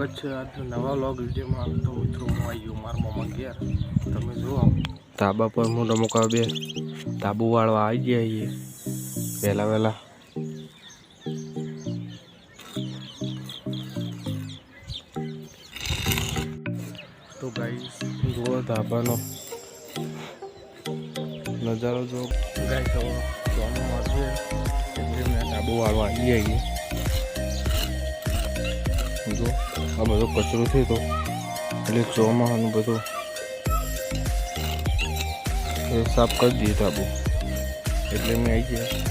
સ્વાગત છે આજના નવા વ્લોગ વિડીયોમાં। તો મિત્રો હું આવી ગયો મારા મામા ઘેર। તમે જુઓ ધાબા પર મોટા મોકા બે ધાબુ વાળવા આવી ગયા છીએ વહેલા વહેલા। તો ગાઈસ જુઓ ધાબાનો નજારો જો ગાઈસ ચોમાસું આવશે એટલે મેં ધાબુ વાળવા આવી ગયા છીએ। જો આ બધો કચરો છે તો એટલે ચોમાસાનું બધું સાફ કરી દઈએ ધાબુ એટલે મેં આવી ગયા।